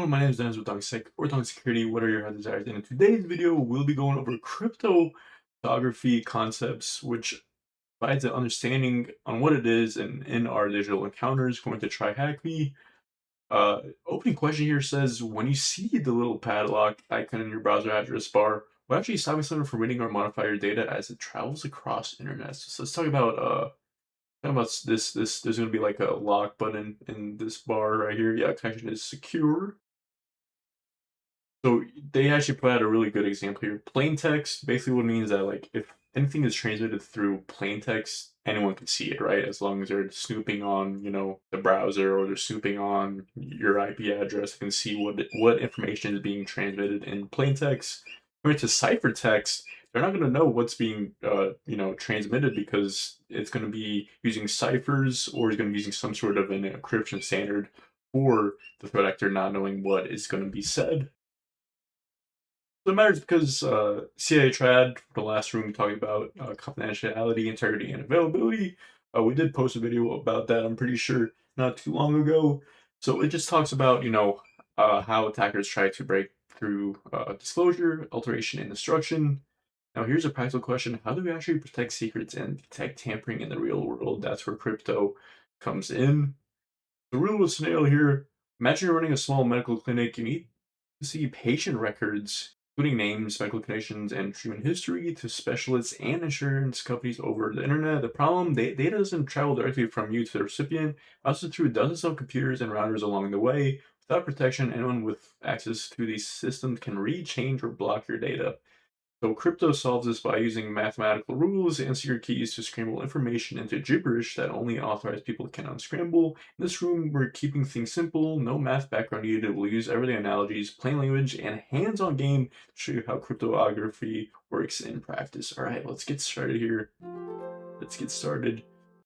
everyone, my name is Dennis with Security. What are your heart desires? And in today's video, we'll be going over cryptography concepts, which provides an understanding on what it is and in our digital encounters. Going to try hack me. Opening question here says, when you see the little padlock icon in your browser address bar, what actually stopping someone from reading or modify your data as it travels across internet? So let's talk about this. There's going to be like a lock button in this bar right here. Yeah, connection is secure. So they actually put out a really good example here. Plaintext basically what it means that like if anything is transmitted through plaintext, anyone can see it, right? As long as they're snooping on, the browser or they're snooping on your IP address, they can see what information is being transmitted in plaintext. Going to ciphertext, they're not going to know what's being transmitted because it's going to be using ciphers or it's going to be using some sort of an encryption standard for the threat actor not knowing what is going to be said. So it matters because CIA triad for the last room talking about confidentiality, integrity, and availability. We did post a video about that, I'm pretty sure, not too long ago. So it just talks about, how attackers try to break through disclosure, alteration, and destruction. Now here's a practical question. How do we actually protect secrets and detect tampering in the real world? That's where crypto comes in. The real world scenario here, imagine you're running a small medical clinic. You need to see patient records, including names, medical conditions, and treatment history to specialists and insurance companies over the internet. The problem, data doesn't travel directly from you to the recipient, also through dozens of computers and routers along the way. Without protection, anyone with access to these systems can read, change, or block your data. So crypto solves this by using mathematical rules and secret keys to scramble information into gibberish that only authorized people can unscramble. In this room, we're keeping things simple, no math background needed. We'll use everyday analogies, plain language, and hands-on game to show you how cryptography works in practice. All right, let's get started here. All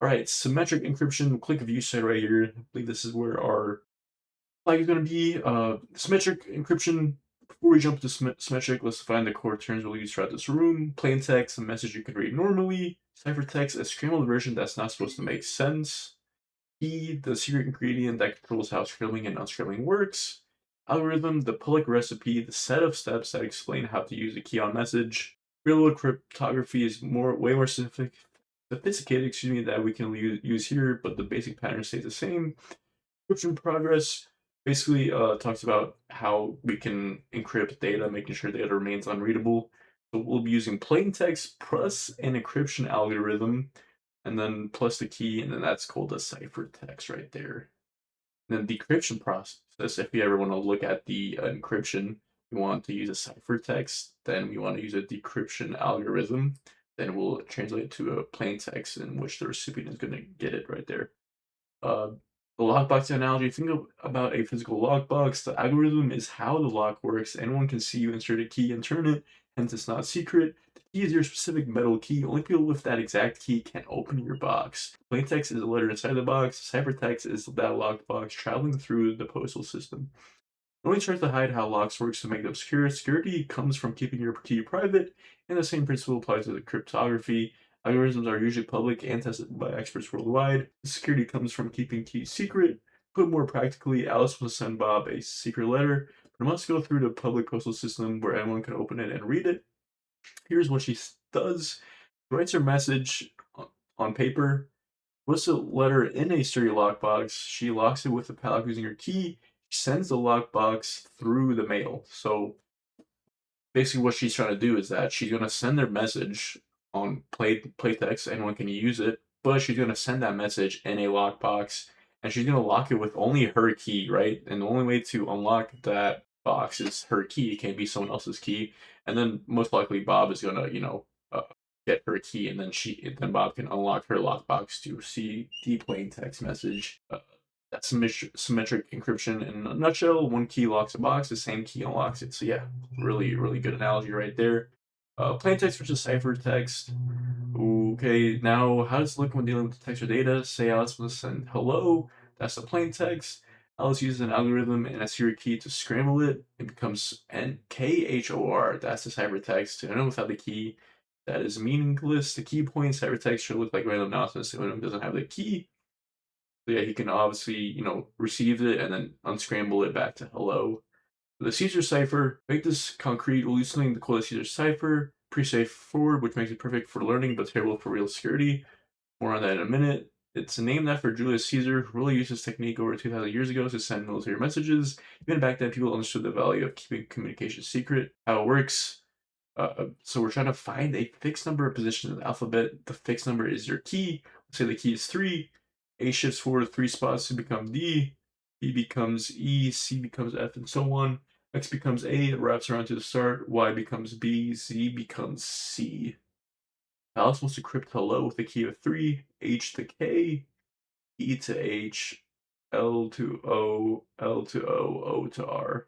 right, symmetric encryption. We'll click view site right here. I believe this is where our flag is going to be. Symmetric encryption. Before we jump to symmetric, let's define the core terms we'll use throughout this room. Plain text, a message you could read normally. Ciphertext, a scrambled version that's not supposed to make sense. Key, the secret ingredient that controls how scrambling and unscrambling works. Algorithm, the public recipe, the set of steps that explain how to use a key on message. Real-world cryptography is way more sophisticated, that we can use here, but the basic pattern stays the same. Encryption progress basically talks about how we can encrypt data, making sure data remains unreadable. So we'll be using plain text plus an encryption algorithm, and then plus the key, and then that's called a ciphertext right there. And then decryption process, if you ever want to look at the encryption, we want to use a ciphertext, then we want to use a decryption algorithm, then we'll translate it to a plain text in which the recipient is going to get it right there. The lockbox analogy, think about a physical lockbox. The algorithm is how the lock works. Anyone can see you insert a key and turn it, hence it's not secret. The key is your specific metal key. Only people with that exact key can open your box. Plaintext is a letter inside the box. Ciphertext is that locked box traveling through the postal system. It only tries to hide how locks works to make them secure. Security comes from keeping your key private, and the same principle applies to the cryptography. Algorithms are usually public and tested by experts worldwide. Security comes from keeping keys secret. Put more practically, Alice will send Bob a secret letter, but it must go through the public postal system where anyone can open it and read it. Here's what she does. She writes her message on paper, puts the letter in a sturdy lockbox. She locks it with the padlock using her key. She sends the lockbox through the mail. So basically what she's trying to do is that she's going to send their message on playtext, anyone can use it, but she's going to send that message in a lockbox, and she's going to lock it with only her key, right? And the only way to unlock that box is her key. It can't be someone else's key. And then most likely Bob is going to, get her key, and then Bob can unlock her lockbox to see the plain text message. That's symmetric encryption in a nutshell. One key locks a box, the same key unlocks it. So yeah, really, really good analogy right there. Plain text versus ciphertext. Okay, now how does it look when dealing with text or data? Say Alice wants to send hello. That's the plain text. Alice uses an algorithm and a secret key to scramble it. It becomes NKHOR. That's the ciphertext. And without the key, that is meaningless. The key point ciphertext should look like random nonsense when it doesn't have the key. So yeah, he can obviously, receive it and then unscramble it back to hello. The Caesar cipher, make this concrete, we'll use something called the Caesar cipher, pretty straightforward, which makes it perfect for learning, but terrible for real security. More on that in a minute. It's named after Julius Caesar, who really used this technique over 2,000 years ago to send military messages. Even back then, people understood the value of keeping communication secret. How it works. So we're trying to find a fixed number of positions in the alphabet. The fixed number is your key. Let's say the key is 3. A shifts forward 3 spots to become D. B becomes E. C becomes F, and so on. X becomes A. It wraps around to the start. Y becomes B. Z becomes C. Alice wants to crypt hello with a key of 3, H to K, E to H, L to O, L to O, O to R.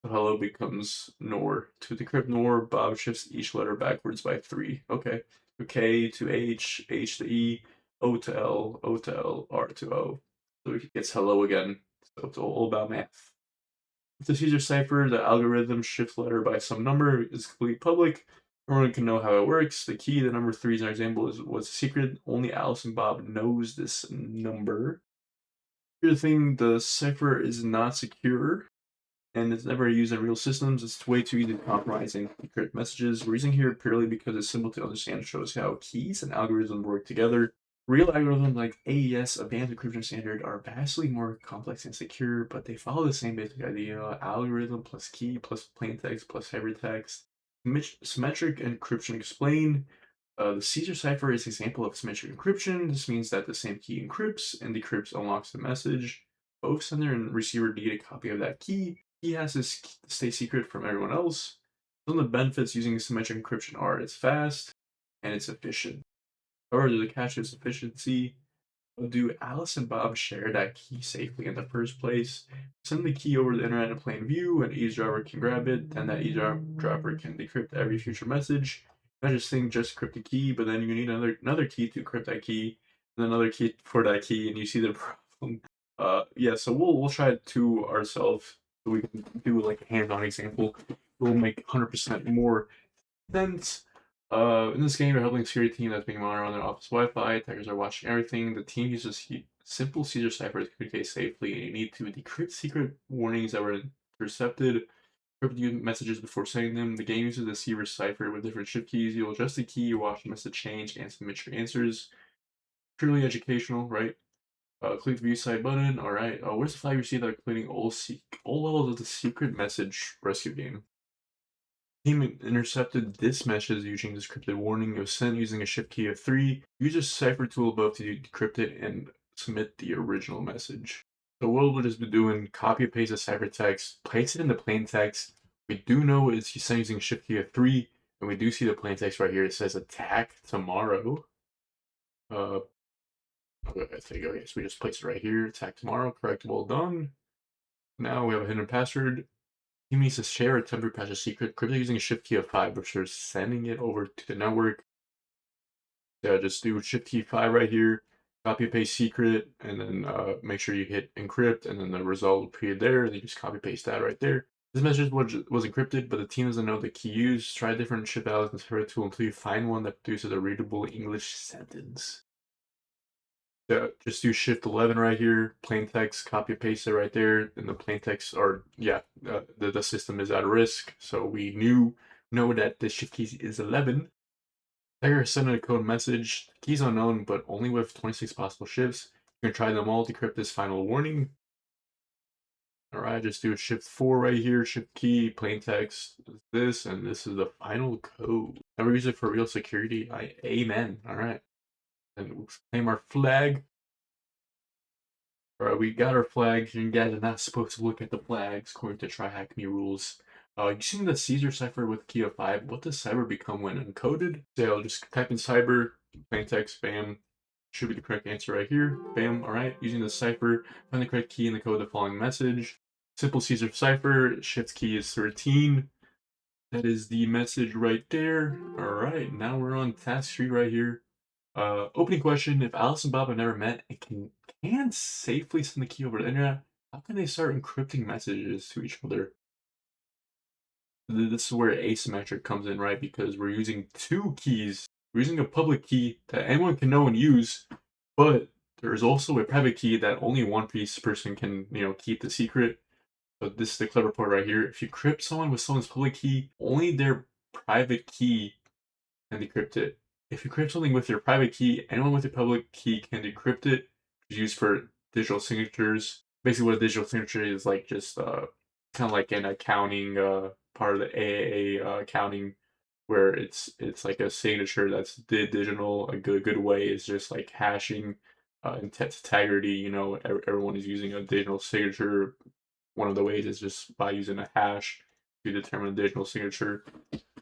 So hello becomes NOR. To decrypt NOR, Bob shifts each letter backwards by 3. Okay. So K to H, H to E, O to L, O to L, R to O. So it gets hello again. So it's all about math. With the Caesar cipher, the algorithm shifts letter by some number is completely public. Everyone can know how it works. The key, the number 3 in our example, was a secret. Only Alice and Bob knows this number. Here's the thing, the cipher is not secure, and it's never used in real systems. It's way too easy to compromise and decrypt messages. We're using here purely because it's simple to understand. It shows how keys and algorithms work together. Real algorithms like AES, Advanced Encryption Standard, are vastly more complex and secure, but they follow the same basic idea: algorithm plus key plus plaintext plus hypertext. Symmetric encryption explained. The Caesar cipher is an example of symmetric encryption. This means that the same key encrypts and decrypts unlocks the message. Both sender and receiver need a copy of that key. Key has to stay secret from everyone else. Some of the benefits using symmetric encryption are it's fast and it's efficient. However, there's a catch to its efficiency. Do Alice and Bob share that key safely in the first place? Send the key over the internet in plain view, and eavesdropper can grab it, then that eavesdropper can decrypt every future message. Not just think just crypt the key, but then you need another key to crypt that key, and another key for that key, and you see the problem. Yeah, so we'll try it to ourselves so we can do like a hands-on example. We'll make 100% more sense. In this game, you're helping a security team that's being monitored on their office Wi-Fi. Attackers are watching everything. The team uses simple Caesar cipher to communicate safely, and you need to decrypt secret warnings that were intercepted, encrypt messages before sending them. The game uses the Caesar cipher with different shift keys. You'll adjust the key, watch the message change, and submit your answers. Truly educational, right? Click the view site button. All right. Where's the flag received that completing all levels of the secret message rescue game? Team intercepted this message using this encrypted warning. It was sent using a shift key of 3. Use a cipher tool above to decrypt it and submit the original message. So what we'll just be doing, copy and paste the ciphertext, place it in the plaintext. We do know it's sent using a shift key of 3, and we do see the plaintext right here. It says attack tomorrow. Okay, I think, okay, so we just place it right here. Attack tomorrow, correct, well done. Now we have a hidden password. He needs to share a temporary password secret. Crypto using a shift key of 5, which is sending it over to the network. Yeah, just do shift key 5 right here, copy paste secret, and then make sure you hit encrypt, and then the result will appear there, and you just copy paste that right there. This message was encrypted, but the team doesn't know the key used. Try different shift values and separate tool until you find one that produces a readable English sentence. Yeah, just do shift 11 right here, plain text, copy paste it right there, and the plain text are, yeah, the system is at risk, so we know that the shift key is 11. Attacker sent a code message, the key's unknown, but only with 26 possible shifts. You can try them all to decrypt this final warning. Alright, just do shift 4 right here, shift key, plain text, this, and this is the final code. Never use it for real security. Amen. Alright. And we'll claim our flag. Alright, we got our flag. You guys are not supposed to look at the flags according to TryHackMe rules. Using the Caesar cipher with key of 5, what does cyber become when encoded? So I'll just type in cyber, plaintext, bam. Should be the correct answer right here. Bam, alright. Using the cipher, find the correct key and encode the following message. Simple Caesar cipher, shift key is 13. That is the message right there. Alright, now we're on task 3 right here. Opening question: if Alice and Bob have never met and can safely send the key over the internet, how can they start encrypting messages to each other? This is where asymmetric comes in, right? Because we're using 2 keys. We're using a public key that anyone can know and use, but There is also a private key that only one person can, keep the secret. So this is the clever part right here. If you crypt someone with someone's public key, only their private key can decrypt it. If you crypt something with your private key, anyone with your public key can decrypt it. It's used for digital signatures. Basically, what a digital signature is like, just kind of like an accounting part of the AAA accounting, where it's like a signature that's digital. A good way is just like hashing integrity. Everyone is using a digital signature. One of the ways is just by using a hash to determine a digital signature.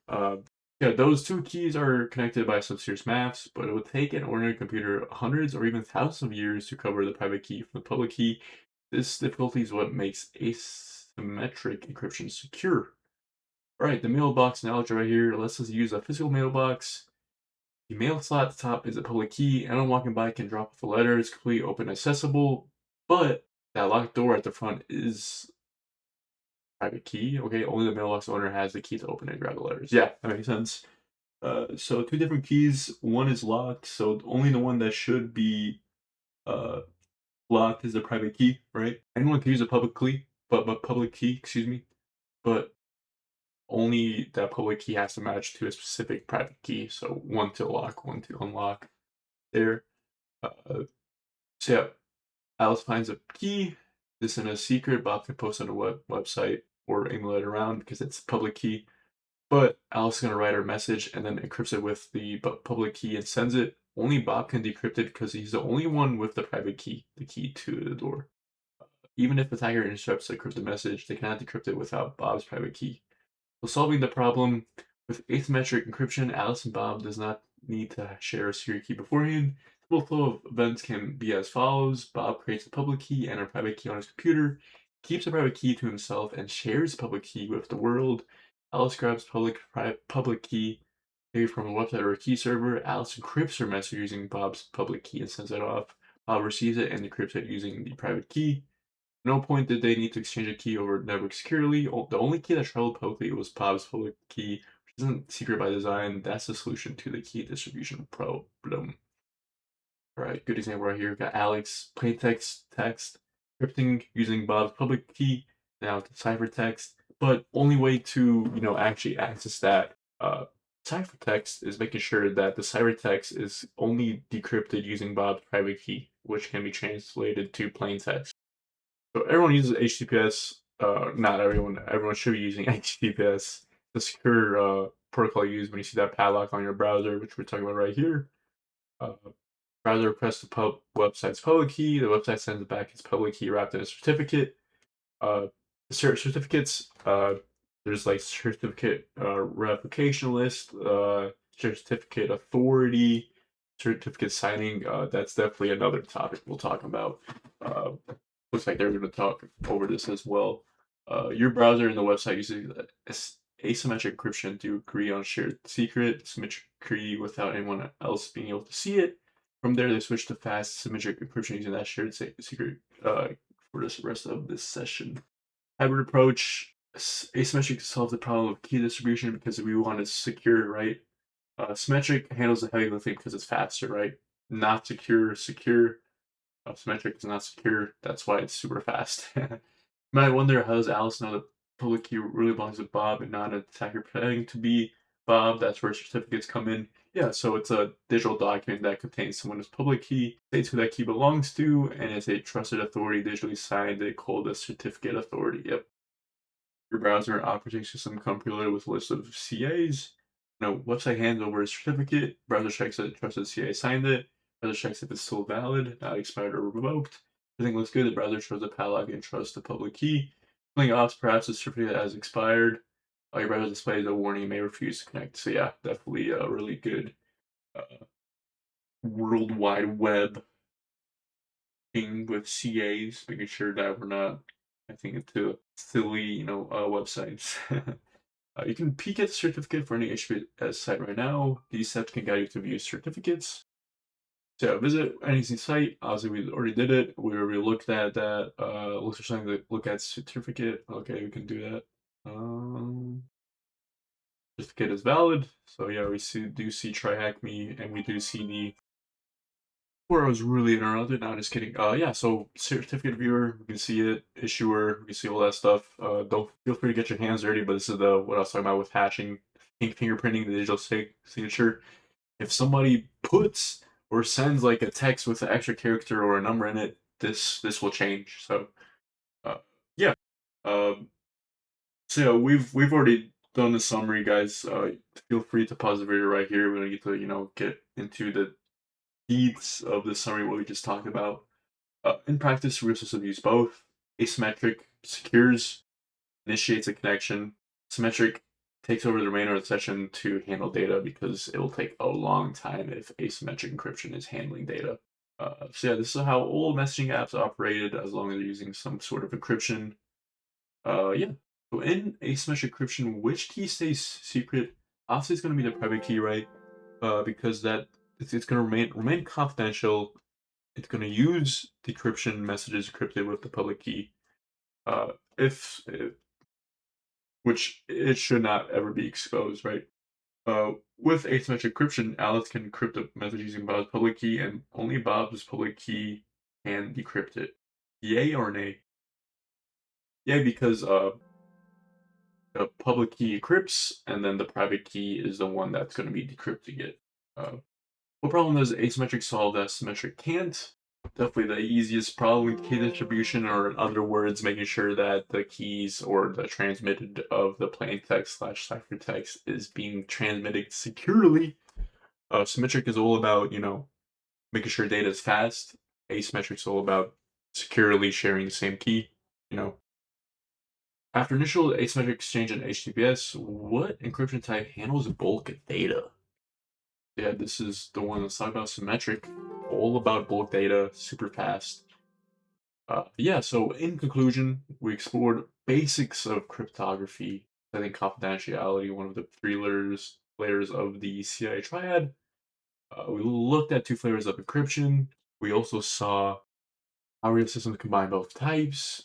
Uh, yeah, those two keys are connected by some serious maths, but it would take an ordinary computer hundreds or even thousands of years to cover the private key from the public key. This difficulty is what makes asymmetric encryption secure. All right, the mailbox analogy right here. Let's just use a physical mailbox. The mail slot at the top is a public key. Anyone walking by can drop off the letter. It's completely open accessible, but that locked door at the front is private key. Okay, only the mailbox owner has the key to open and grab the letters. Yeah, that makes sense. So two different keys. One is locked, so only the one that should be uh, locked is the private key, right? Anyone can use a public key, but public key, excuse me, but only that public key has to match to a specific private key. So one to lock, one to unlock. There. Uh, so yeah, Alice finds a key. This in a secret. Bob can post on a website or email it around because it's a public key. But Alice is going to write her message and then encrypts it with the public key and sends it. Only Bob can decrypt it because he's the only one with the private key, the key to the door. Even if the attacker intercepts the encrypted message, they cannot decrypt it without Bob's private key. So solving the problem with asymmetric encryption, Alice and Bob does not need to share a secret key beforehand. The flow of events can be as follows. Bob creates a public key and a private key on his computer, keeps the private key to himself, and shares the public key with the world. Alice grabs public key maybe from a website or a key server. Alice encrypts her message using Bob's public key and sends it off. Bob receives it and decrypts it using the private key. At no point did they need to exchange a key over network securely. The only key that traveled publicly was Bob's public key, which isn't secret by design. That's the solution to the key distribution problem. All right, good example right here. We've got Alex, Plaintext encrypting using Bob's public key. Now to ciphertext, but only way to actually access that ciphertext is making sure that the ciphertext is only decrypted using Bob's private key, which can be translated to plaintext. So everyone uses HTTPS. Not everyone. Everyone should be using HTTPS. The secure protocol used when you see that padlock on your browser, which we're talking about right here. Uh, Browser requests the website's public key. The website sends back its public key wrapped in a certificate. The certificates, there's like certificate revocation list, certificate authority, certificate signing. That's definitely another topic we'll talk about. Looks like they're going to talk over this as well. Your browser and the website uses asymmetric encryption to agree on shared secret, symmetric key without anyone else being able to see it. From there, they switch to fast symmetric encryption using that shared secret for the rest of this session. Hybrid approach, asymmetric to solve the problem of key distribution because we want it secure, right? Symmetric handles the heavy lifting because it's faster, right? Not secure. Symmetric is not secure. That's why it's super fast. You might wonder, how does Alice know the public key really belongs to Bob and not an attacker pretending to be Bob? That's where certificates come in. Yeah, so it's a digital document that contains someone's public key, states who that key belongs to, and it's a trusted authority digitally signed. They call the certificate authority. Yep. Your browser and operating system come preloaded with a list of CAs. Website hands over a certificate. Browser checks that trusted CA signed it. Browser checks if it's still valid, not expired or revoked. Everything looks good. The browser shows the padlock and trusts the public key. Something else, perhaps the certificate has expired. Your browser displays a warning, may refuse to connect. So yeah, definitely a really good World Wide Web thing with CAs, making sure that we're not getting into silly, websites. You can peek at the certificate for any HTTPS site right now. These steps can guide you to view certificates. So visit any site. Obviously, we already did it. We already looked at that. Look for something to look at certificate. Okay, we can do that. Certificate is valid. So yeah, we do see TryHackMe, and we do see the Before I was really interrupted. Now just kidding. Yeah. So certificate viewer, we can see it. Issuer, we can see all that stuff. Don't feel free to get your hands dirty. But this is the what I was talking about with hashing, fingerprinting, the digital signature. If somebody puts or sends like a text with an extra character or a number in it, this will change. So uh, yeah. Um, so yeah, we've already done the summary, guys. Feel free to pause the video right here. We're gonna get to get into the deeds of the summary what we just talked about. In practice, real systems use both. Asymmetric secures, initiates a connection. Symmetric takes over the remainder of the session to handle data because it will take a long time if asymmetric encryption is handling data. So yeah, this is how all messaging apps operated as long as they're using some sort of encryption. Yeah. So in asymmetric encryption, which key stays secret? Obviously, it's going to be the private key, right? Because it's going to remain confidential. It's going to use decryption messages encrypted with the public key. If which it should not ever be exposed, right? With asymmetric encryption, Alice can encrypt a message using Bob's public key, and only Bob's public key can decrypt it. Yay or nay? Yay, because the public key encrypts, and then the private key is the one that's going to be decrypting it. What problem does asymmetric solve that symmetric can't? Definitely the easiest problem with key distribution, or in other words, making sure that the keys or the transmitted of the plaintext slash ciphertext is being transmitted securely. Symmetric is all about, making sure data is fast. Asymmetric is all about securely sharing the same key. You know, After initial asymmetric exchange in HTTPS, what encryption type handles bulk data? Yeah, this is the one that's talking about symmetric, all about bulk data, super fast. Yeah, so in conclusion, we explored basics of cryptography, I think confidentiality, one of the three layers of the CIA triad. We looked at two flavors of encryption. We also saw how real systems combine both types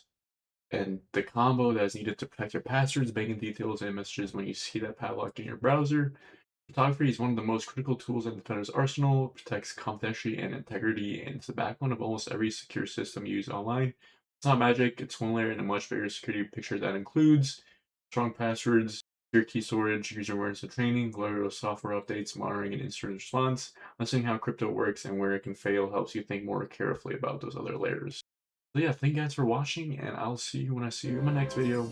and the combo that is needed to protect your passwords, banking details, and messages when you see that padlock in your browser. Photography is one of the most critical tools in Defender's arsenal, protects confidentiality and integrity, and it's the backbone of almost every secure system used online. It's not magic, it's one layer in a much bigger security picture that includes strong passwords, secure key storage, user awareness and training, loyal software updates, monitoring, and instant response. Understanding how crypto works and where it can fail helps you think more carefully about those other layers. So yeah, thank you guys for watching, and I'll see you when I see you in my next video.